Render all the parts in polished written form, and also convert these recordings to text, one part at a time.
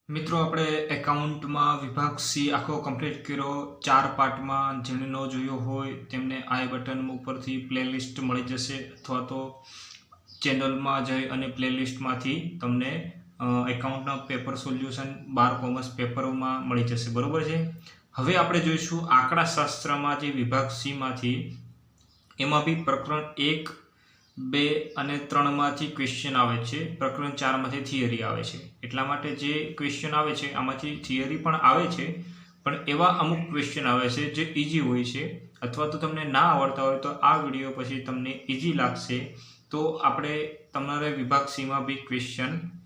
મિત્રો આપણે એકાઉન્ટમાં વિભાગ સી આખો કમ્પ્લીટ કર્યો 4 પાર્ટમાં. જેને ન જોયો હોય તેમને આઈ બટન ઉપરથી પ્લેલિસ્ટ મળી જશે અથવા તો ચેનલમાં જઈ અને પ્લેલિસ્ટમાંથી તમને એકાઉન્ટના પેપર સોલ્યુશન 12 કોમર્સ પેપરોમાં મળી જશે. બરોબર છે. હવે આપણે જોઈશું આંકડાશાસ્ત્રમાં જે વિભાગ સીમાંથી એમાં બી પ્રકરણ 1, 2 અને 3 માંથી ક્વેશ્ચન આવે છે. પ્રકરણ 4 માંથી થિયરી આવે છે. એટલા માટે જે ક્વેશ્ચન આવે છે આમાંથી થિયરી પણ આવે છે, પણ એવા અમુક ક્વેશ્ચન આવે છે જે ઇઝી હોય છે. અથવા તો તમને ના આવડતા હોય તો આ વિડીયો પછી તમને ઇઝી લાગશે. તો આપણે તમારે વિભાગ સીમાં બી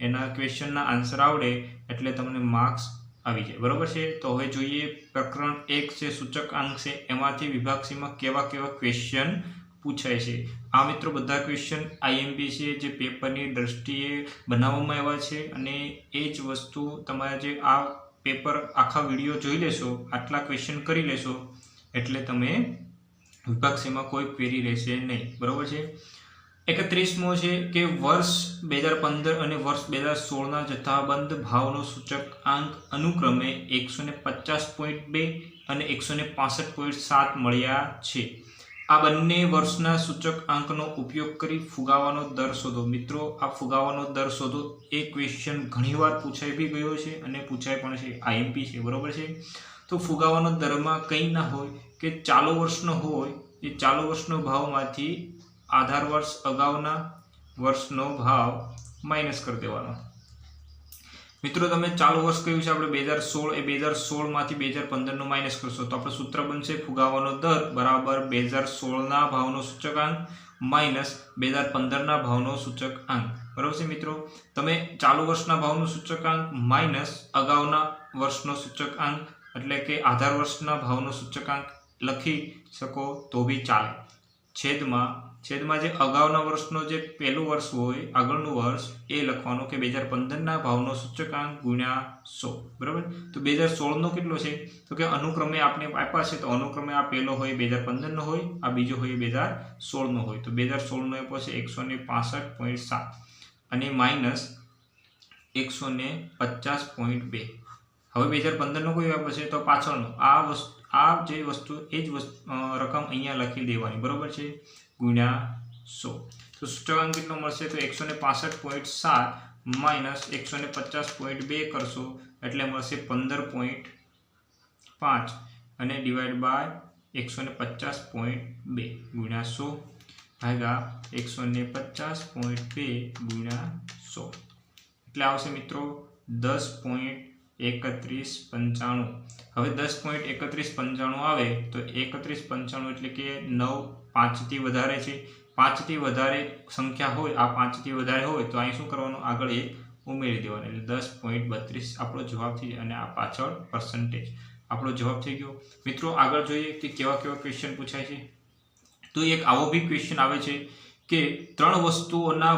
એના ક્વેશ્ચનના આન્સર આવડે એટલે તમને માર્ક્સ આવી જાય. બરોબર છે. તો હવે જોઈએ પ્રકરણ 1 છે સૂચકાંક છે, એમાંથી વિભાગ સીમાં કેવા કેવા ક્વેશ્ચન પૂછાય છે. આ મિત્રો બધા ક્વેશ્ચન આઈએમપી છે, જે પેપરની દ્રષ્ટિએ બનાવવામાં આવ્યા છે, અને એ જ વસ્તુ તમારે જે આ પેપર આખા વિડીયો જોઈ લેશો, આટલા ક્વેશ્ચન કરી લેશો એટલે તમે વિભાગ સીમાં કોઈ ક્વેરી રહેશે નહીં. બરોબર છે. 31મો છે કે વર્ષ 2015 અને વર્ષ 2016ના જથ્થાબંધ ભાવનો સૂચકાંક અનુક્રમે 150.2 અને 165.7 મળ્યા છે. આ બંને વર્ષના સૂચકાંકનો ઉપયોગ કરી ફુગાવાનો દર શોધો. મિત્રો, આ ફુગાવાનો દર શોધો એ ક્વેશ્ચન ઘણીવાર પૂછાઈ બી ગયો છે અને પૂછાય પણ છે, આઈએમપી છે. બરોબર છે. તો ફુગાવાનો દરમાં કંઈ ના હોય કે ચાલુ વર્ષનો હોય, એ ચાલુ વર્ષનો ભાવમાંથી આધાર વર્ષ અગાઉના વર્ષનો ભાવ માઇનસ કરી દેવાનો. મિત્રો, તમે ચાલુ વર્ષ કયું છે? આપણે 2016, એ 2016માંથી 2015નું માઇનસ કરશો તો આપણે સૂત્ર બનશે ફુગાવાનો દર બરાબર 2016ના ભાવનો સૂચકાંક માઇનસ 2015ના ભાવનો સૂચકાંક. બરાબર છે મિત્રો. તમે ચાલુ વર્ષના ભાવનો સૂચકાંક માઇનસ અગાઉના વર્ષનો સૂચકાંક એટલે કે આધાર વર્ષના ભાવનો સૂચકાંક લખી શકો તો બી ચાલે. છેદમાં જે અગાઉના વર્ષનો જે પહેલું વર્ષ હોય, આગળનું વર્ષ, એ લખવાનું કે 2015ના ભાવનો સૂચકાંક ગુણ્યા 100. બરાબર. તો 2016નો કેટલો છે? તો કે અનુક્રમે આપણે આપ્યા છે, તો અનુક્રમે આ પહેલો હોય 2015નો હોય, આ બીજો હોય 2016નો હોય. તો 2016નો આપ્યો છે 165.7 અને માઇનસ 150.2. હવે 2015નો કોઈ આપ્યો છે તો પાછળનો આ જે વસ્તુ એ જ રકમ અહીંયા લખી દેવાની. બરોબર છે. ગુણ્યા 100. તો સૂચકાંક કેટલો મળશે? તો 165.7 માઇનસ 150.2 કરશો એટલે મળશે 15.5 અને ડિવાઈડ બાય 150.2 ગુણ્યા 100 ભાગ્યા 150.2 ગુણ્યા 100 એટલે આવશે મિત્રો 10.3195. હવે 10.3195 આવે તો 3195 એટલે કે 9 5થી વધારે છે. 5થી વધારે સંખ્યા હોય, આ 5થી વધારે હોય તો અહીં શું કરવાનું? આગળ 1 ઉમેરી દેવાનું એટલે 10.32 આપણો જવાબ થઈ જાય. અને આ પાછળ પર્સન્ટેજ આપણો જવાબ થઈ ગયો. મિત્રો, આગળ જોઈએ કે કેવા કેવા ક્વેશ્ચન પૂછાય છે. તો એક આવો બી ક્વેશ્ચન આવે છે કે ત્રણ વસ્તુઓના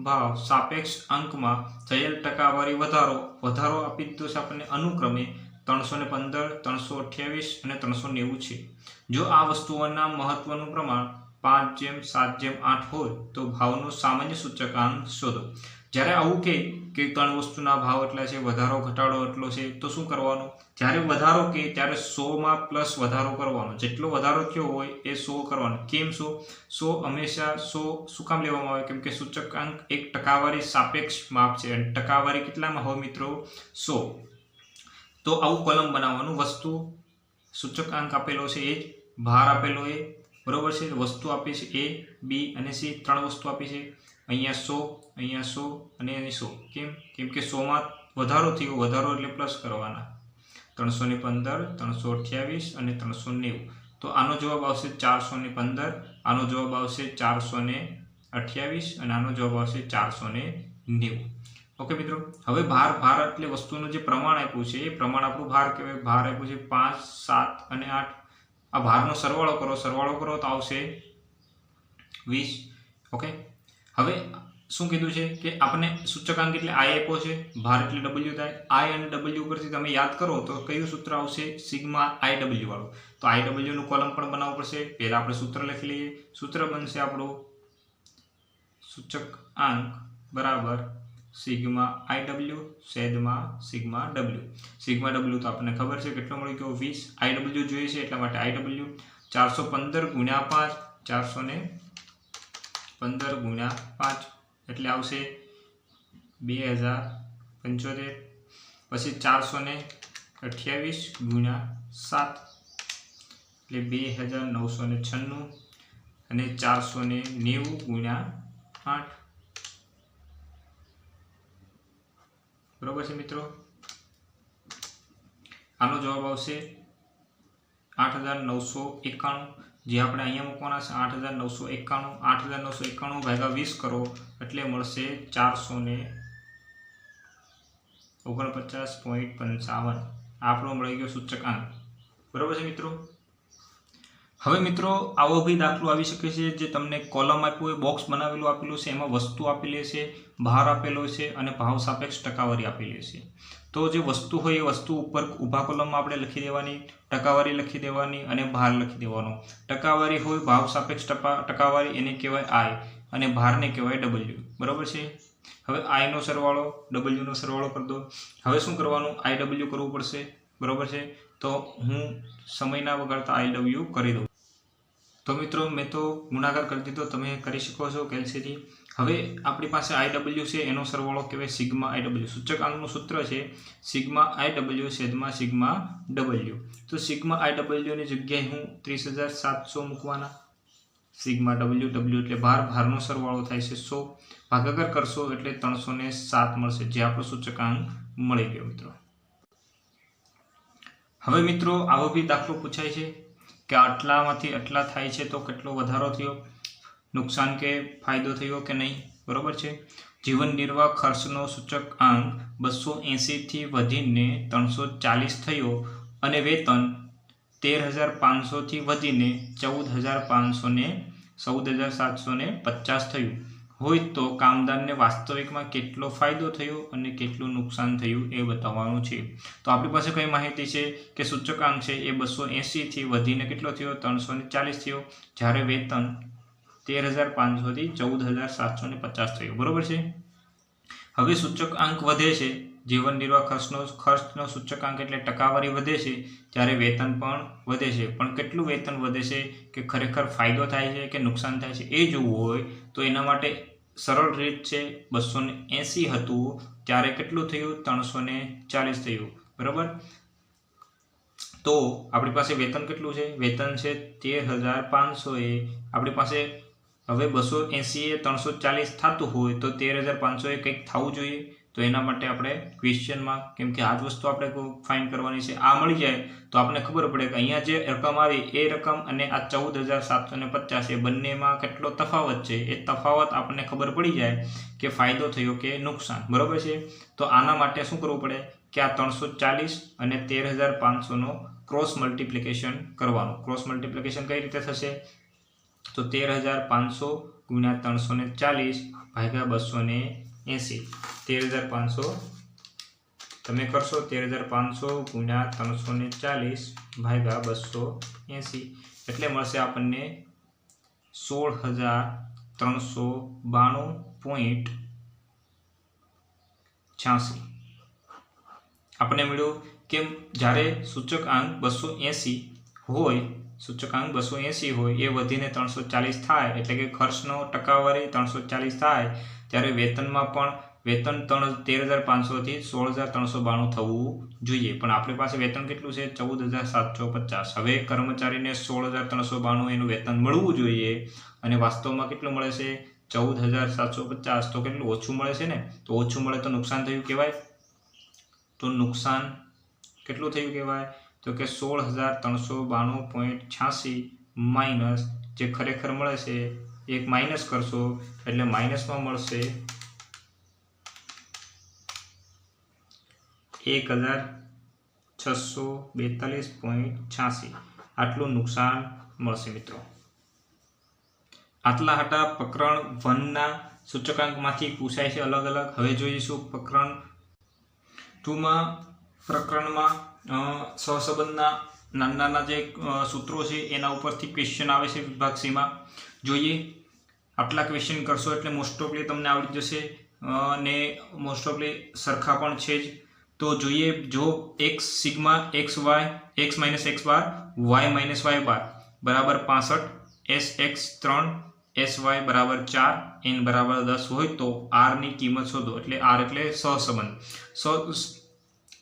ભાવ સાપેક્ષ અંકમાં થયેલ ટકાવારી વધારો આપી દીધો છે આપણને અનુક્રમે 315, 328 અને 390 છે. જો આ વસ્તુઓના મહત્વનું પ્રમાણ 5:7:8 હોય તો ભાવનો સામાન્ય સૂચકાંક શોધો. જ્યારે આવું કે ત્રણ વસ્તુના ભાવ એટલા છે, વધારો ઘટાડો એટલો છે, તો શું કરવાનું? જ્યારે વધારો કે ત્યારે 100માં પ્લસ વધારો કરવાનો. જેટલો વધારો થયો હોય એ 100 કરવાનો. કેમ 100 હંમેશા 100 શું કામ લેવામાં આવે? કેમ કે સૂચકાંક એક ટકાવારી સાપેક્ષ માપ છે અને ટકાવારી કેટલામાં હોય મિત્રો? 100. તો આવું કોલમ બનાવવાનું. વસ્તુ સૂચકાંક આપેલો છે એ જ, ભાર આપેલો એ, બરોબર છે. વસ્તુ આપી છે A, B અને C, ત્રણ વસ્તુ આપી છે. અહીંયા 100, અહીંયા 100 અને અહીં 100. કેમ કે 100માં વધારો થયો, વધારો એટલે પ્લસ કરવાના. 315, 328 અને 390. તો આનો જવાબ આવશે 415, આનો જવાબ આવશે 428 અને આનો જવાબ આવશે 490. ઓકે મિત્રો. હવે ભાર એટલે વસ્તુનું જે પ્રમાણ આપ્યું છે એ પ્રમાણ આપણું ભાર કહેવાય. ભાર આપ્યું છે 5, 7 અને 8. આ ભારનો સરવાળો કરો તો આવશે 20. ઓકે. હવે શું કીધું છે કે આપણે સૂચકાંક એટલે I આપ્યો છે, ભાર એટલે W થાય. I અને W પરથી તમે યાદ કરો તો કયું સૂત્ર આવશે? સિગ્મા IW વાળું. તો IW નું કોલમ પણ બનાવવું પડશે. પહેલા આપણે સૂત્ર લખી લઈએ. સૂત્ર બનશે આપણું સૂચકાંક બરાબર સિગ્મા આઈ ડબલ્યુ છેદમાં સિગ્મા ડબલ્યુ. સિગ્મા ડબલ્યુ તો આપણને ખબર છે કેટલો મળી ગયો 20. આઈ ડબલ્યુ જોઈએ છે એટલા માટે આઈ ડબલ્યુ 415 ગુણ્યા 5, 415 ગુણ્યા 5 એટલે આવશે 2075. પછી 428 ગુણ્યા 7 એટલે 2996 અને 490 ગુણ્યા 8. બરોબર છે મિત્રો. આનો જવાબ આવશે 8991. જે આપણે અહીંયા મૂકવાના છે 8991. 8991 ભાગ્યા 20 કરો એટલે મળશે 449.55. આપણો મળી ગયો સૂચકાંક. બરોબર છે મિત્રો. હવે મિત્રો આવો બી દાખલો આવી શકે છે જે તમને કોલમ આપ્યું હોય, બોક્સ બનાવેલું આપેલું છે, એમાં વસ્તુ આપેલી છે, ભાર આપેલો છે અને ભાવ સાપેક્ષ ટકાવારી આપેલી છે. તો જે વસ્તુ હોય એ વસ્તુ ઉપર ઊભા કોલમમાં આપણે લખી દેવાની, ટકાવારી લખી દેવાની અને ભાર લખી દેવાનો. ટકાવારી હોય ભાવ સાપેક્ષ ટકાવારી એને કહેવાય આઈ અને ભારને કહેવાય ડબલ્યુ. બરાબર છે. હવે આઈનો સરવાળો ડબલ્યુનો સરવાળો કરી દો. હવે શું કરવાનું? આઈ ડબલ્યુ કરવું પડશે. બરાબર છે. તો હું સમયના વગાડતા આઈ ડબલ્યુ કરી દઉં. તો મિત્રો મેં તો ગુણાકાર કરી દીધો, તમે કરી શકો છો કેલ્સીથી. હવે આપણી પાસે આઈ ડબલ્યુ છે એનો સરવાળો કહેવાય સિગ્મા આઈ ડબલ્યુ. સૂચકાંકનું સૂત્ર છે સિગ્મા આઈ ડબલ્યુ છેદમાં સિગ્મા ડબલ્યુ. તો સિગ્મા આઈ ડબલ્યુની જગ્યાએ હું 30,700 મૂકવાના. સિગ્મા ડબલ્યુ એટલે ભારનો સરવાળો થાય છે 100. ભાગાકાર કરશો એટલે 307 મળશે, જે આપણો સૂચકાંક મળી ગયો મિત્રો. હવે મિત્રો આવો બી દાખલો પૂછાય છે કે આટલામાંથી આટલા થાય છે તો કેટલો વધારો થયો, નુકસાન કે ફાયદો થયો કે નહીં. બરાબર છે. જીવન નિર્વાહ ખર્ચનો સૂચકાંક 280થી વધીને 340 થયો અને વેતન 13,500થી વધીને 14,750 થયું હોય તો કામદારને વાસ્તવિકમાં કેટલો ફાયદો થયો અને કેટલું નુકસાન થયું એ બતાવવાનું છે. તો આપણી પાસે કઈ માહિતી છે કે સૂચકાંક છે એ 280થી વધીને કેટલો થયો? 340 થયો, જ્યારે વેતન 13,500થી 14,750 થયું. બરોબર છે. હવે સૂચકાંક વધે છે, જીવન નિર્વાહ ખર્ચનો સૂચકાંક એટલે ટકાવારી વધે છે, ત્યારે વેતન પણ વધે છે. પણ કેટલું વેતન વધે છે કે ખરેખર ફાયદો થાય છે કે નુકસાન થાય છે એ જોવું હોય તો એના માટે સરળ રીત છે 280 હતું ત્યારે કેટલું થયું? 340 થયું. બરાબર. તો આપણી પાસે વેતન કેટલું છે? વેતન છે 13,500. એ આપણી પાસે હવે 280 એ 340 થતું હોય તો 13,500 એ કંઈક થવું જોઈએ. તો એના માટે આપણે ક્વેશ્ચનમાં, કેમ કે આ જ વસ્તુ આપણે ફાઇન્ડ કરવાની છે, આ મળી જાય તો આપણને ખબર પડે કે અહીંયા જે રકમ આવી એ રકમ અને આ 14,750 એ બંનેમાં કેટલો તફાવત છે. એ તફાવત આપણને ખબર પડી જાય કે ફાયદો થયો કે નુકસાન. બરાબર છે. તો આના માટે શું કરવું પડે કે આ 340 અને 13,500નો ક્રોસ મલ્ટિપ્લિકેશન કરવાનું. ક્રોસ મલ્ટિપ્લિકેશન કઈ રીતે થશે? તો 13,500 ગુણ્યા 340 ભાગ્યા 280. 13,500 તમે કરશો 13,500 ગુણ્યા 340 ભાગ્યા 280 એટલે મળશે આપણને 16,392.86. આપણને મળ્યું કેમ? જ્યારે સૂચકાંક 280 હોય, સૂચકાંક 280 હોય એ વધીને 340 થાય એટલે કે ખર્ચનો ટકાવારી 340 થાય ત્યારે વેતનમાં પણ વેતન 13,500થી 16,392 થવું જોઈએ. પણ આપણી પાસે વેતન કેટલું છે? 14,750. હવે કર્મચારીને 16,392 એનું વેતન મળવું જોઈએ અને વાસ્તવમાં કેટલું મળે છે? 14,750. તો કેટલું ઓછું મળે છે ને? તો ઓછું મળે તો નુકસાન થયું કહેવાય. તો નુકસાન કેટલું થયું કહેવાય? તો કે 16,392.86 માઇનસ જે ખરેખર મળે છે એક માઇનસ કરશો એટલે માઇનસમાં મળશે 1,642.86. આટલું નુકસાન મળશે મિત્રો. આટલા હતા પ્રકરણ 1ના સૂચકાંકમાંથી પૂછાય છે અલગ અલગ. હવે જોઈશું પ્રકરણ 2માં. પ્રકરણમાં સહસંબંધના નાના જે સૂત્રો છે એના ઉપરથી ક્વેશ્ચન આવે છે વિભાગ સીમાં. જોઈએ. આટલા ક્વેશ્ચન કરશો એટલે મોસ્ટ ઓફલી તમને આવડી જશે. ને મોસ્ટ ઓફલી સરખા પણ છે જ. તો જોઈએ, જો x sigma x y x minus x bar y minus y bar બરાબર 65, એસ એક્સ 3, એસ વાય બરાબર 4, એન બરાબર 10 હોય તો આરની કિંમત શોધો. એટલે આર એટલે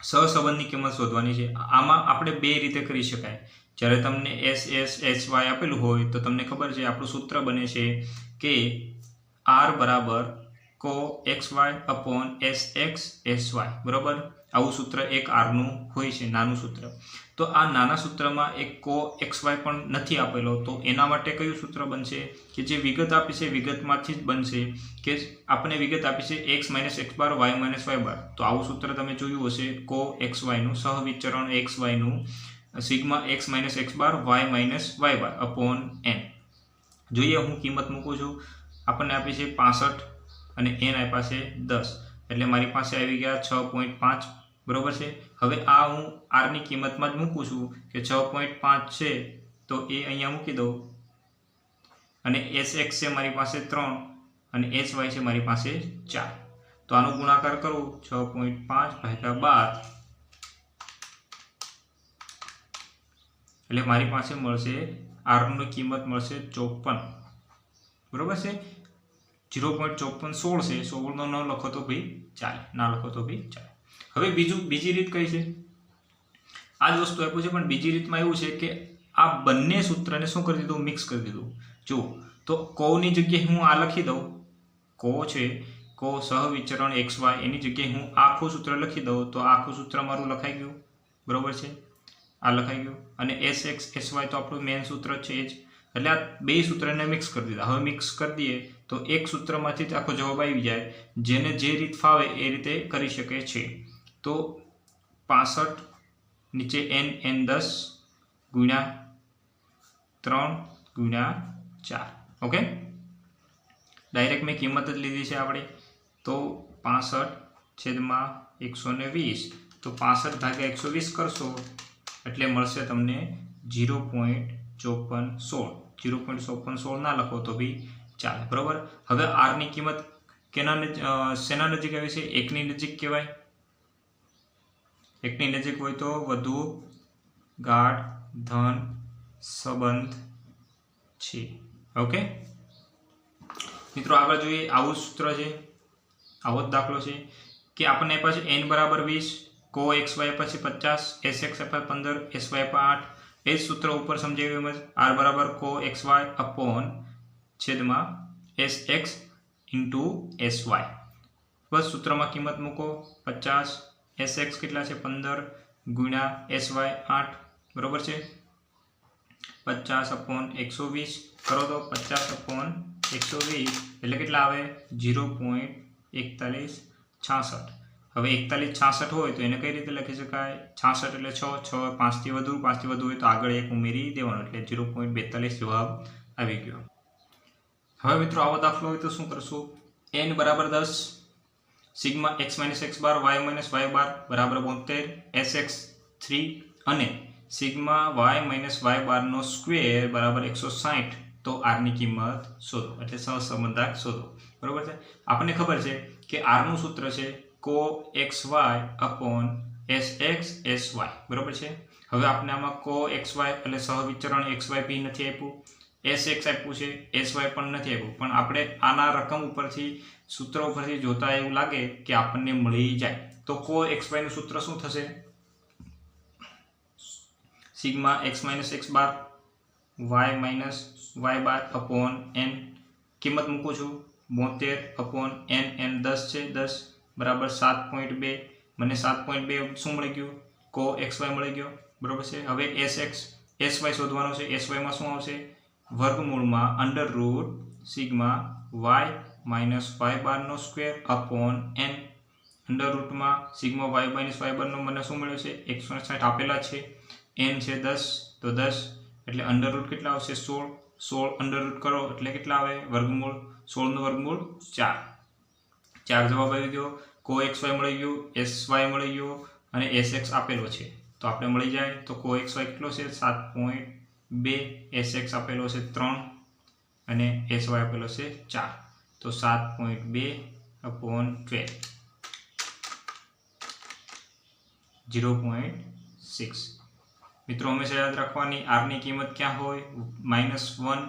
સહસંબંધની કિંમત શોધવાની છે. આમાં આપણે બે રીતે કરી શકાય. જ્યારે તમને એસ એસ એચ વાય આપેલું હોય તો તમને ખબર છે આપણું સૂત્ર બને છે કે આર બરાબર કો x Y upon S X S Y બરાબર. આવું સૂત્ર એક આરનું હોય છે, નાનું સૂત્ર. તો આ નાના સૂત્રમાં એક કો એક્સ વાય પણ નથી આપેલો, તો એના માટે કયું સૂત્ર બનશે કે જે વિગત આપી છે વિગતમાંથી જ બનશે. કે આપણે વિગત આપી છે x minus x bar y minus y bar. તો આવું સૂત્ર તમે જોયું હશે, કો એક્સ વાયનું સહવિચરણ એક્સ વાયનું sigma x minus x bar y minus y bar upon n. જોઈએ, હું કિંમત મૂકું છું. આપણને આપી છે 65 અને એન આપ્યા છે 10, એટલે મારી પાસે આવી ગયા 6.5 બરાબર છે. હવે આ હું આરની કિંમતમાં જ મૂકું છું કે 6.5 છે તો એ અહીંયા મૂકી દઉં, અને એસ એક્સ છે મારી પાસે 3 અને એચ વાય છે મારી પાસે 4. તો આનો ગુણાકાર કરું 6.5/12 એટલે મારી પાસે મળશે આરની કિંમત મળશે 54 બરાબર છે. 0.54 16 છે, 16 નો ન લખો તો ભાઈ ચાલે, ના લખો તો ભાઈ ચાલે. હવે બીજી રીત કઈ છે? આ જ વસ્તુ આપ્યું છે, પણ બીજી રીતમાં એવું છે કે આ બંને સૂત્રને શું કરી દીધું, મિક્સ કરી દીધું. જો તો કોની જગ્યાએ હું આ લખી દઉં, કો છે કો સહવિચરણ એક્સ વાય, એની જગ્યાએ હું આખું સૂત્ર લખી દઉં તો આખું સૂત્ર મારું લખાઈ ગયું બરાબર છે. આ લખાઈ ગયું. અને એસ એક્સ એસ વાય તો આપણું મેઇન સૂત્ર છે જ. એટલે આ બે સૂત્રને મિક્સ કરી દીધા. હવે મિક્સ કરી દઈએ તો એક સૂત્રમાંથી જ આખો જવાબ આવી જાય. જેને જે રીત ફાવે એ રીતે કરી શકે છે. તો 65 નીચે n 10 ગુણ્યા 3 ગુણ્યા 4. ઓકે, ડાયરેક્ટ મેં કિંમત જ લીધી છે આપણે. તો 65/120, તો 65/120 કરશો એટલે મળશે તમને 0.5416. 0.5416 ના લખો તો બી ચાલે બરાબર. હવે આરની કિંમત શેના નજીક આવી છે? એકની નજીક કહેવાય. એકની નજીક હોય તો વધુ ગાઢ ધન સંબંધ છે. ઓકે મિત્રો, આગળ જોઈએ. આવું સૂત્ર છે, આવો જ દાખલો છે કે આપણને આપ્યા છે n બરાબર 20, કો એક્સ વાય પછી 50, એસ એક્સ આપ્યા 15, એસ વાય આપ્યા 8. એ જ સૂત્ર ઉપર સમજાવ્યું એમ જ આર બરાબર કો એક્સ વાય અપોન છેદમાં s x into s y. બસ સૂત્રમાં કિંમત મૂકો 50, એસ એક્સ કેટલા છે 15 ગુણ્યા એસ વાય 8 બરાબર છે. 50/120 કરો તો 50/120 એટલે કેટલા આવે? 0.4166. હવે 4166 હોય તો એને કઈ રીતે લખી શકાય? 66 એટલે 6, 5 થી વધુ હોય તો આગળ એક ઉમેરી દેવાનો, એટલે 0.42 જવાબ આવી ગયો. હવે મિત્રો, આવો દાખલો હોય તો શું કરશું? n બરાબર 10 sigma x minus x bar y minus y bar બરાબર 72, એસ એક્સ 3 અને સિગ્મા વાય માઇનસ વાય બારનો સ્ક્વેર બરાબર 160. તો આરની કિંમત શોધો, એટલે સહસંબંધાંક શોધો બરાબર છે. આપણને ખબર છે કે આરનું સૂત્ર છે co x Y upon S X S Y બરાબર છે. હવે આપણે આમાં કો એક્સ વાય એટલે સહવિચરણ એક્સ વાય પી નથી આપ્યું, એસ એક્સ આપ્યું છે, એસ વાય પણ નથી આપ્યું. પણ આપણે આના રકમ ઉપરથી સૂત્ર ઉપરથી જોતા એવું લાગે કે આપણને મળી જાય. તો કો એક્સ વાયનું સૂત્ર શું થશે? Sigma x minus x bar y minus y bar upon N. કિંમત મૂકું છું 72 અપોન એન. એન 10 છે, 10 બરાબર 7.2. મને 7.2 શું મળી ગયું? કો એક્સ વાય મળી ગયો બરાબર છે. હવે એસ એક્સ એસ વાય શોધવાનો છે. એસ વાયમાં શું આવશે? વર્ગમૂળમાં under root sigma y minus y બારનો સ્ક્વેર અપોન એન. અંડર રૂટમાં સિગ્મા વાય માઇનસ વાય બારનો મને શું મળ્યો છે? 160 આપેલા છે. n છે 10, તો 10 એટલે અંડર રૂટ કેટલા આવશે? 16 અંડર રૂટ કરો એટલે કેટલા આવે? વર્ગમૂળ 16 નું વર્ગમૂળ 4. જવાબ આવી ગયો. કો એક્સ વાય મળી ગયું, એસ વાય મળી ગયો અને એસ એક્સ આપેલો છે તો આપણે મળી જાય. તો કો એક્સ વાય કેટલો છે? 7.2, એસ એક્સ આપેલો છે 3 અને એસ વાય આપેલો છે 4. તો 7.2 अपॉन 12 0.6। મિત્રો હંમેશા યાદ રાખવાની આરની કિંમત ક્યાં હોય, -1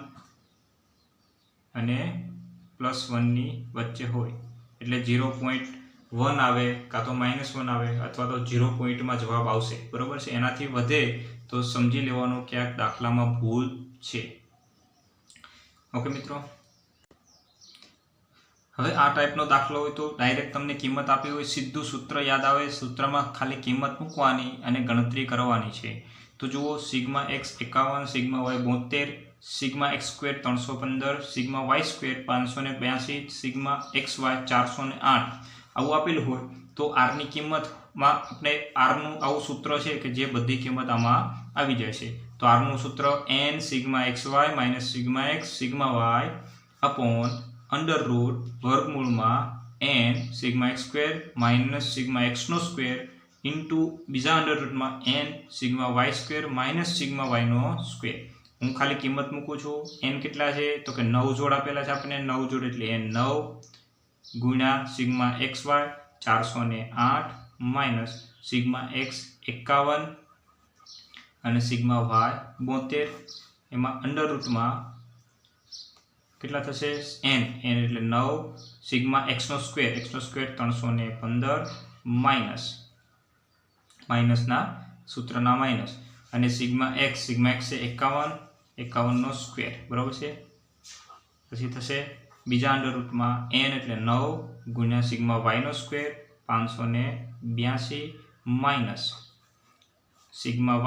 અને +1 ની વચ્ચે હોય, એટલે 0.1 આવે કાં તો -1 આવે અથવા તો 0 પોઈન્ટમાં જવાબ આવશે, બરોબર છે। એનાથી વધે તો સમજી લેવાનું ક્યાંક દાખલામાં ભૂલ છે। ઓકે મિત્રો, હવે આ ટાઈપનો દાખલો હોય તો ડાયરેક્ટ તમને કિંમત આપી હોય, સીધું સૂત્ર યાદ આવે, સૂત્રમાં ખાલી કિંમત મૂકવાની અને ગણતરી કરવાની છે। તો જુઓ, sigma x 51, sigma y 72, sigma x square 315, sigma y square 582, sigma xy 408 આવું આપેલું હોય તો r ની કિંમતમાં આપણે r નું આવું સૂત્ર છે કે જે બધી કિંમત આમાં આવી જાય છે। તો r નું સૂત્ર n sigma xy minus sigma x sigma y upon under root વર્ગમૂળમાં n sigma x square minus sigma x નો સ્ક્વેર ઇન્ટુ બીજા અંડર રૂટમાં n sigma y square minus sigma y નો સ્ક્વેર। હું ખાલી કિંમત મૂકું છું। n કેટલા છે તો કે 9 જોડ આપેલા છે આપણને, 9 જોડ એટલે n 9 ગુણ્યા sigma xy 408 minus sigma x 51 અને સિગ્મા y 72, એમાં અંડર રૂટમાં કેટલા થશે n એટલે 9 સિગ્મા x નો સ્ક્વેર 315 માઇનસના સૂત્રના માઇનસ અને સિગ્મા x છે 51 નો સ્ક્વેર, બરાબર છે। પછી થશે બીજા અંડર રૂટમાં n એટલે 9 ગુણ્યા સિગ્મા y નો સ્ક્વેર 582 માઇનસ સિગ્મા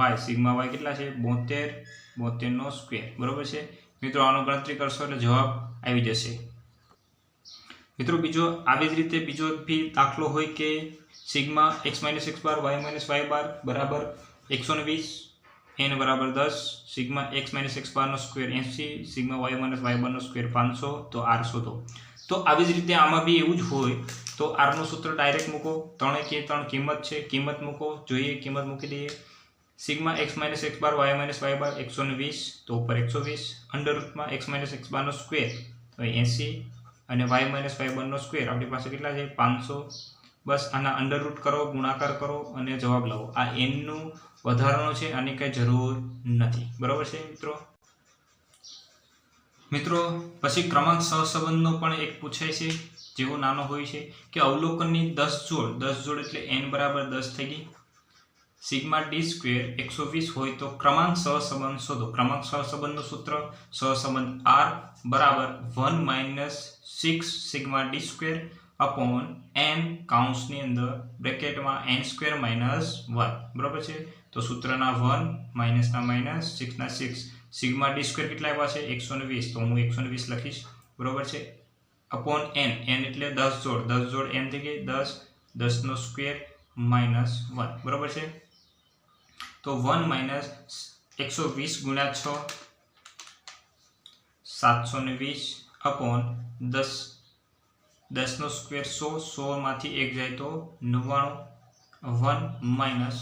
y કેટલા છે 72 નો સ્ક્વેર, બરાબર છે। મિત્રો આનો ગણતરી કરશો એટલે જવાબ આવી જશે। મિત્રો બીજો આવી જ રીતે બીજો भी દાખલો હોય કે સિગ્મા x - x બાર y - y બાર બરાબર 120, n બરાબર 10, સિગ્મા x - x બાર નો સ્ક્વેર 80, સિગ્મા y - y બાર નો સ્ક્વેર 500, તો r શોધો। તો આવી જ રીતે આમાં બી એવું જ હોય તો r નું સૂત્ર ડાયરેક્ટ મૂકો, 3 કે 3 કિંમત છે, કિંમત મૂકો, જોઈએ કિંમત મૂકી દઈએ। સિગ્મા x - x બાર y - y બાર 120, તો ઉપર 120 અંડર રૂટમાં x - x બાર નો સ્ક્વેર તો 80 અને y - y બાર નો સ્ક્વેર આપણી પાસે કેટલા છે 500। બસ આના અંડર રૂટ કરો, ગુણાકાર કરો અને જવાબ લાવો। આ n નું વધારાનું છે, આની કઈ જરૂર નથી, બરાબર છે મિત્રો। પછી ક્રમાંક સહસંબંધનો પણ એક પૂછાય છે, જેવો નાનો હોય છે કે અવલોકનની 10 જોડ એટલે n બરાબર 10 થઈ ગઈ। સિગ્મા d સ્ક્વેર 120 હોય તો ક્રમાંક સહસંબંધ શોધો। ક્રમાંક સહસંબંધનું સૂત્ર સહસંબંધ r બરાબર 1 - 6 sigma d square upon n કાઉન્સની અંદર બ્રેકેટમાં n સ્ક્વેર માઇનસ 1, બરાબર છે। તો સૂત્રના 1 માઇનસના માઇનસ 6 ના 6 સિગ્મા d સ્ક્વેર કેટલા આવ્યા છે 120, તો હું 120 લખીશ, બરાબર છે। अपॉन n એટલે 10 જોડ n થઈ ગઈ 10 નો સ્ક્વેર માઇનસ 1, બરાબર છે। તો 1 માઇનસ 120 ગુણ્યા 6 720 अपॉन 10 નો સ્ક્વેર 100 માંથી 1 જાય તો 99, 1 માઇનસ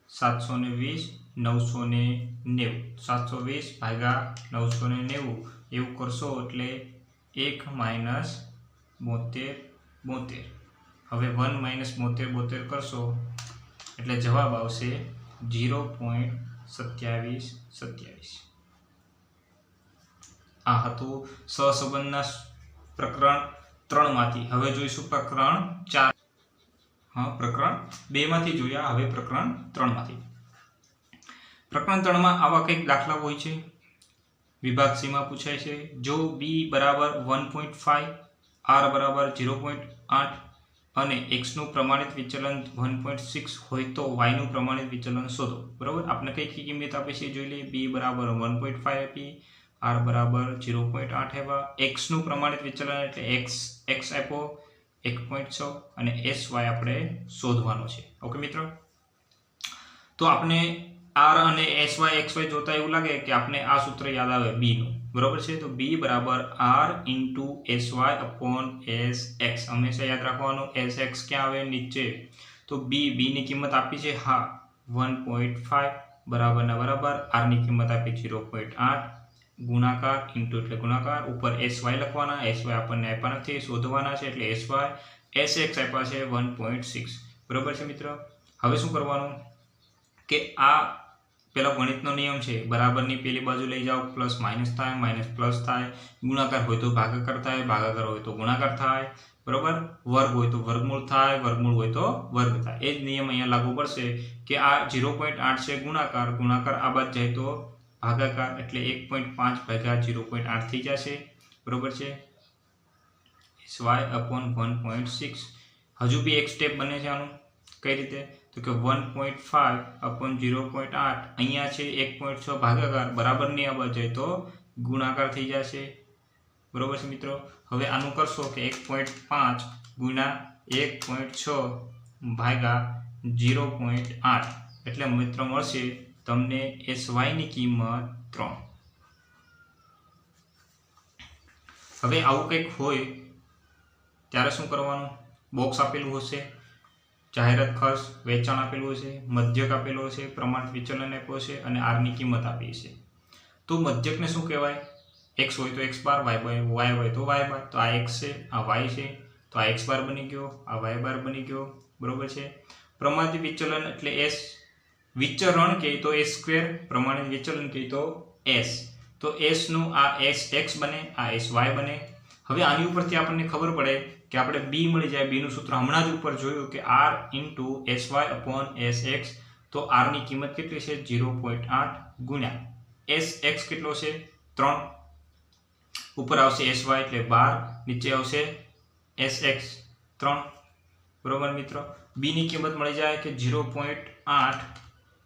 720 990, 720 ભાગ્યા 990 એવું કરશો એટલે 1 માઇનસ 72, હવે 1 માઇનસ 72 કરશો એટલે જવાબ આવશે 0.2727। આ હતું સહસંબંધના પ્રકરણ 3 માંથી। હવે જોઈશું પ્રકરણ 4। પ્રકરણ 2 માંથી જોયા, હવે પ્રકરણ 3 માંથી। પ્રકરણ 3 માં આવા કંઈક દાખલા હોય છે, વિભાગ સી માં પૂછાય છે। જો b બરાબર 1.5, r બરાબર 0.8 અને x નું પ્રમાણિત વિચલન 1.6 હોય તો y નું પ્રમાણિત વિચલન શોધો, બરાબર। આપણે કઈ કિંમત આપી છે જોઈ લઈએ। b બરાબર 1.5 આપી, r બરાબર 0.8 આપ્યા, x નું પ્રમાણિત વિચલન એટલે x આપ્યો 1.6 અને sy આપણે શોધવાનો છે। ઓકે મિત્રો, તો આપણે r અને sy xy જોતા એવું લાગે કે આપણે આ સૂત્ર યાદ આવે b નું, બરાબર છે। તો b બરાબર r into sy upon sx, હંમેશા યાદ રાખવાનું sx ક્યાં આવે નીચે। તો b ની કિંમત આપી છે 1.5 બરાબર ના બરાબર, r ની કિંમત આપી 0.8 ગુણાકાર ઇન્ટુ એટલે ગુણાકાર ઉપર sy લખવાના, sy આપણને આપ્યા નથી, શોધવાના છે એટલે sy sx આપ્યા છે 1.6 બરાબર છે મિત્રો। હવે શું કરવાનું કે આ પેલા ગણિતનો નિયમ છે, બરાબરની પેલી બાજુ લઈ જાઓ, પ્લસ માઇનસ થાય, માઇનસ પ્લસ થાય, ગુણાકાર હોય તો ભાગાકાર થાય, ભાગાકાર હોય તો ગુણાકાર થાય બરાબર, વર્ગ હોય તો વર્ગમૂળ થાય, વર્ગમૂળ હોય તો વર્ગ થાય। એ જ નિયમ અહીંયા લાગુ પડશે કે આ 0.8 છે ગુણાકાર, ગુણાકાર આ બાદ જાય તો ભાગાકાર એટલે 1.5 ભાગ્યા 0.8 થઈ જશે બરાબર છે, sy/1.6। હજુ બી એક સ્ટેપ બને છે આનું, કઈ રીતે તો કે 1.5/0.8 અહીંયા છે 1.6 ભાગાકાર, બરાબરની આ બાજુ જાય તો ગુણાકાર થઈ જશે બરાબર છે મિત્રો। હવે આનું કરશો કે 1.5 ગુણ્યા 1.6 ભાગ્યા 0.8 એટલે મિત્રો મળશે તમને sy ની કિંમત 3। હવે આવું કંઈક હોય ત્યારે શું કરવાનું, બોક્સ આપેલું હશે, જાહેરાત ખર્ચ વેચાણ આપેલું હશે, મધ્યક આપેલો હશે, પ્રમાણિત વિચલન આપ્યો હશે અને r ની કિંમત આપી છે। તો મધ્યકને શું કહેવાય, x હોય તો x બાર, y હોય તો y બાર, તો આ x છે, આ y છે, તો આ x બાર બની ગયો, આ y બાર બની ગયો બરોબર છે। પ્રમાણિત વિચલન એટલે s, વિચરણ કહે તો s સ્ક્વેર, પ્રમાણિત વિચલન કહે તો s, તો s નું આ sx બને, આ sy બને। હવે આની ઉપરથી આપણને ખબર પડે કે આપણે b મળી જાય, b નું સૂત્ર હમણાં જ ઉપર જોયું કે r * sy/sx, તો r ની કિંમત કેટલી છે 0.8 ગુણ્યા sx કેટલો છે 3, ઉપર આવશે sy એટલે 12, નીચે આવશે sx 3 બરોબર મિત્રો। b ની કિંમત મળી જાય કે 0.8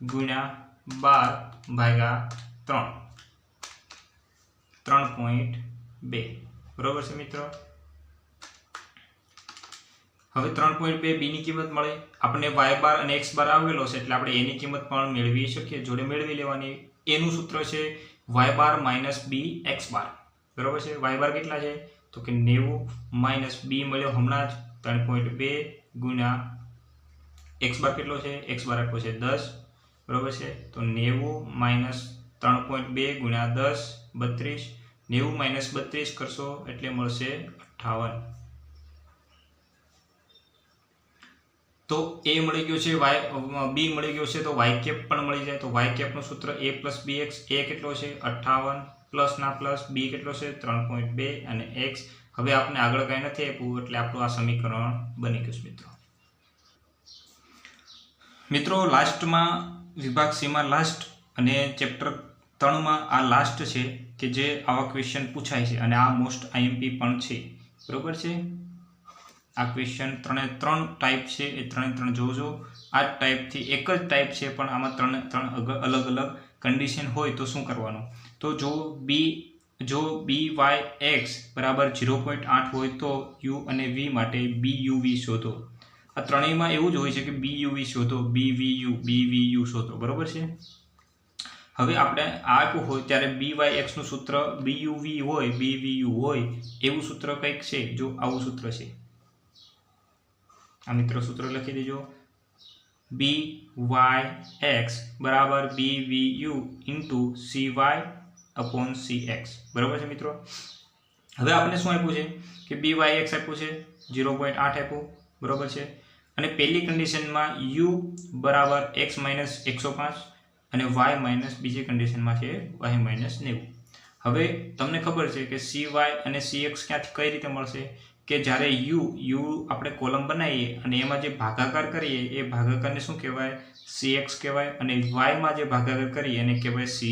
ગુણ્યા 12/3 3.2 બરોબર છે મિત્રો। હવે 3.2 b ની કિંમત મળે, આપણે y બાર અને x બાર આવેલો છે એટલે આપણે a ની કિંમત પણ મેળવી શકીએ, જોડે મેળવી લેવાની। a નું સૂત્ર છે y bar minus b x બાર બરોબર છે। y બાર કેટલા છે તો કે 90 માઇનસ b મળ્યો હમણાં જ 3.2 ગુણ્યા x બાર કેટલો છે, x બાર આપ્યો છે 10 બરોબર છે, તો 90 માઇનસ 3.2 ગુણ્યા 10 32, 90 માઇનસ 32 કરશો એટલે મળશે 58। તો a મળી ગયો છે, b મળી ગયો છે, તો y કેપ પણ મળી જાય, તો y કેપ નું સૂત્ર a + bx, a કેટલો છે 58 પ્લસ ના પ્લસ, b કેટલો છે 3.2 અને x, હવે આપણે આગળ કઈ નથી આપ્યું એટલે આપણું આ સમીકરણ બની ગયું મિત્રો। મિત્રો લાસ્ટમાં વિભાગ સી માં લાસ્ટ અને ચેપ્ટર 3 માં આ લાસ્ટ છે કે જે આવા ક્વેશ્ચન પૂછાય છે અને આ મોસ્ટ IMP પણ છે બરોબર છે। આ ક્વેશ્ચન 3 ટાઈપ છે, એ 3 જોજો। આ ટાઈપથી એક જ ટાઈપ છે પણ આમાં 3 અલગ અલગ કન્ડિશન હોય તો શું કરવાનું, તો જો byx બરાબર 0.8 હોય તો u અને v માટે buv શોધો। આ ત્રણેયમાં એવું જ હોય છે કે buv શોધો, bvu શોધો બરોબર છે। હવે આપણે આ આપ્યું હોય ત્યારે byx નું સૂત્ર buv હોય, bvu હોય એવું સૂત્ર કંઈક છે, જો આવું સૂત્ર છે, આ મિત્રો સૂત્ર લખી દેજો, byx બરાબર bvu ઇન્ટુ cy/cx બરાબર છે મિત્રો। હવે આપણે શું આપ્યું છે કે byx આપ્યું છે 0.8 આપ્યું બરાબર છે, અને પહેલી કન્ડિશનમાં u બરાબર x - 105 અને y માઇનસ બીજી કન્ડિશનમાં છે y - 90। હવે તમને ખબર છે કે cy અને cx ક્યાંથી કઈ રીતે મળશે કે જ્યારે u આપણે કોલમ બનાવીએ અને એમાં જે ભાગાકાર કરીએ એ ભાગાકારને શું કહેવાય cx કહેવાય, અને y માં જે ભાગાકાર કરીએ એને કહેવાય cy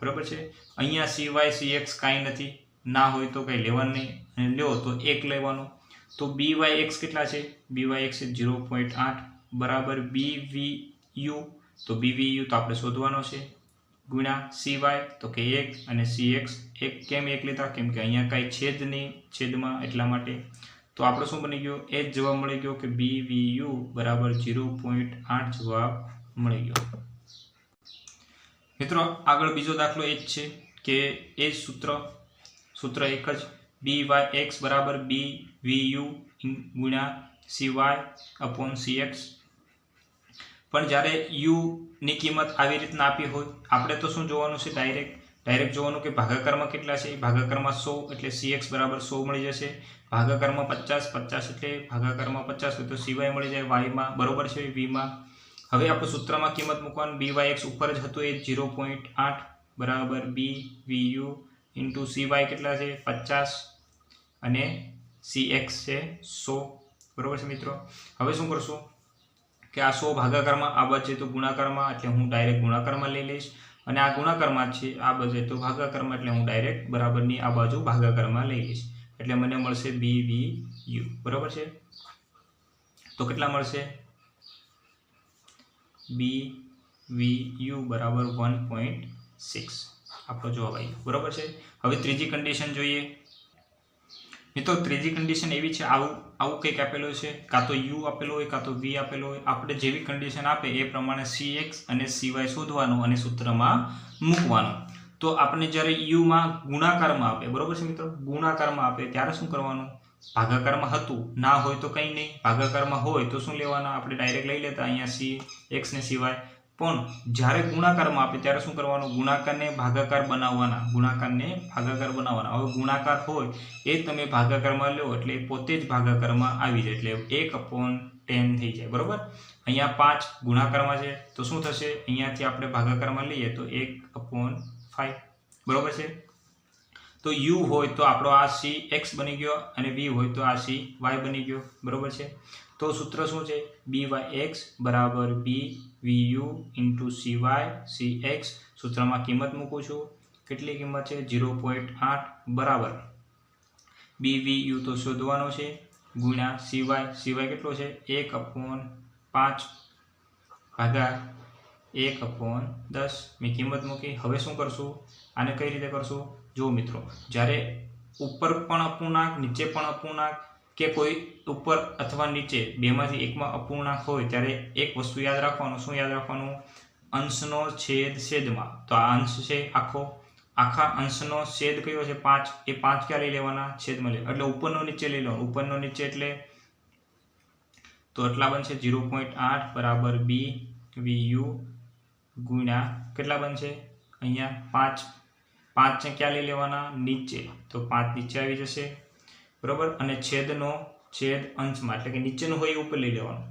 બરાબર છે। અહીંયા cy cx કાંઈ નથી, ના હોય તો કંઈ લેવાનું નહીં, અને લ્યો તો 1 લેવાનું, તો byx કેટલા છે, byx છે 0.8 બરાબર bvu, તો bvu તો આપણે શોધવાનો છે ગુણ્યા cy તો કે 1 અને cx 1 કેમ 1 લીધા કેમ કે અહીંયા કાંઈ છેદ નહીં છેદમાં એટલા માટે, તો આપણે શું બની ગયો એ જ જવાબ મળી ગયો કે bvu બરાબર 0.8 જવાબ મળી ગયો મિત્રો। આગળ બીજો દાખલો એ જ છે કે એ જ સૂત્ર એક જ, byx બરાબર bvu ગુણ્યા cy/cx, પણ જ્યારે u ની કિંમત આવી રીતના આપી હોય આપણે તો શું જોવાનું છે ડાયરેક્ટ ડાયરેક્ટ જોવાનું કે ભાગાકારમાં કેટલા છે, ભાગાકારમાં 100 એટલે cx બરાબર 100 મળી જશે, ભાગાકારમાં 50 50 એટલે ભાગાકારમાં 50 હોય તો cy મળી જાય y માં, બરોબર છે, v માં. હવે આપણે સૂત્રમાં કિંમત મૂકવાની, byx ઉપર જ હતું એ 0.8 બરાબર b vu ઇન્ટુ cy કેટલા છે 50 અને cx છે 100, બરોબર છે મિત્રો. હવે શું કરશું કે આ 100 ભાગાકારમાં આ બાજુ છે તો ગુણાકારમાં, એટલે હું ડાયરેક્ટ ગુણાકારમાં લઈ લઈશ, અને આ ગુણાકારમાં છે આ બાજુ તો ભાગાકારમાં, એટલે હું ડાયરેક્ટ બરાબરની આ બાજુ ભાગાકારમાં લઈ લઈશ, એટલે મને મળશે bvu, બરાબર છે. તો કેટલા મળશે bvu બરાબર 1.6 આપણો જવાબ આવ્યો, બરાબર છે. હવે ત્રીજી કન્ડિશન જોઈએ મિત્રો. ત્રીજી કન્ડિશન એવી છે, આવું કંઈક આપેલું છે, કાં તો u આપેલો હોય કાં તો v આપેલો હોય. આપણે જેવી કન્ડિશન આપે એ પ્રમાણે cx અને cy શોધવાનું અને સૂત્રમાં મૂકવાનું. તો આપણે જ્યારે u માં ગુણાકારમાં આપે, બરોબર છે મિત્રો, ગુણાકારમાં આપે ત્યારે શું કરવાનું, ભાગાકારમાં હતું ના હોય તો કંઈ નહીં, ભાગાકારમાં હોય તો શું લેવાના, આપણે ડાયરેક્ટ લઈ લેતા અહીંયા cx ને cy. પણ જ્યારે ગુણાકારમાં આપે ત્યારે શું કરવાનું, ગુણાકારને ભાગાકાર બનાવવાના, ગુણાકારને ભાગાકાર બનાવવાના. હવે ગુણાકાર હોય એ તમે ભાગાકારમાં લો એટલે પોતે જ ભાગાકારમાં આવી જાય, એટલે 1/10 થઈ જાય, બરોબર. અહીંયા 5 ગુણાકારમાં છે તો શું થશે, અહીંયાથી આપણે ભાગાકારમાં લઈએ તો 1/5, બરોબર છે. તો u હોય તો આપણો આ cx બની ગયો અને v હોય તો આ cy બની ગયો, બરોબર છે. તો સૂત્ર શું છે, byx બરાબર bvu ઇન્ટુ cy cx. સૂત્રમાં કિંમત મૂકું છું, કેટલી કિંમત છે 0.8 બરાબર bvu તો શોધવાનો છે ગુણ્યા cy કેટલો છે 1/5 ભાગા 1/10. મેં કિંમત મૂકી. હવે શું કરશું, આને કઈ રીતે કરશું, જો મિત્રો, જ્યારે ઉપર પણ અપૂર્ણાંક નીચે પણ અપૂર્ણાંક કે કોઈ ઉપર અથવા નીચે બેમાંથી એકમાં અપૂર્ણાંક હોય ત્યારે એક વસ્તુ યાદ રાખવાનું, શું યાદ રાખવાનું, અંશનો છેદ છેદમાં. તો આ અંશ છે આખા અંશનો છેદ કયો છે 5, એ 5 ક્યાં લઈ લેવાના, છેદમાં લઈ, એટલે ઉપરનો નીચે લઈ લેવાનો, ઉપરનો નીચે એટલે તો એટલા બનશે 0.8 બરાબર bvu ગુણ્યા કેટલા બનશે, અહીંયા 5 ને ક્યાં લઈ લેવાના, નીચે, તો 5 નીચે આવી જશે, બરોબર. અને છેદનો છેદ અંશમાં, એટલે કે નીચેનું હોય એ ઉપર લઈ લેવાનું,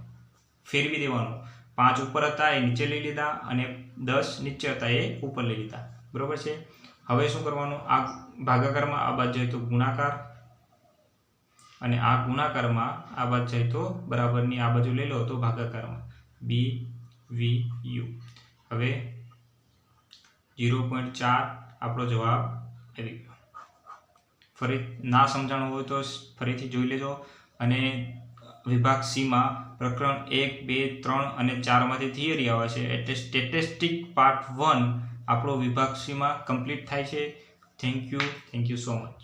ફેરવી દેવાનું. 5 ઉપર હતા એ નીચે લઈ લીધા અને 10 નીચે હતા એ ઉપર લઈ લીધા, બરોબર છે. હવે શું કરવાનું, આ ભાગાકારમાં આ બાજુ જાય તો ગુણાકાર, અને આ ગુણાકારમાં આ બાજુ જાય તો બરાબરની આ બાજુ લઈ લો તો ભાગાકારમાં bvu. હવે 0.4 આપણો જવાબ આવી ગયો. ફરી ના સમજાણું હોય તો ફરીથી જોઈ લેજો. અને વિભાગ સી માં પ્રકરણ 1, 2, 3 અને 4 માંથી થિયરી આવે છે, એટલે સ્ટેટિસ્ટિક પાર્ટ 1 આપણો વિભાગ સી માં કમ્પ્લીટ થાય છે. Thank you so much.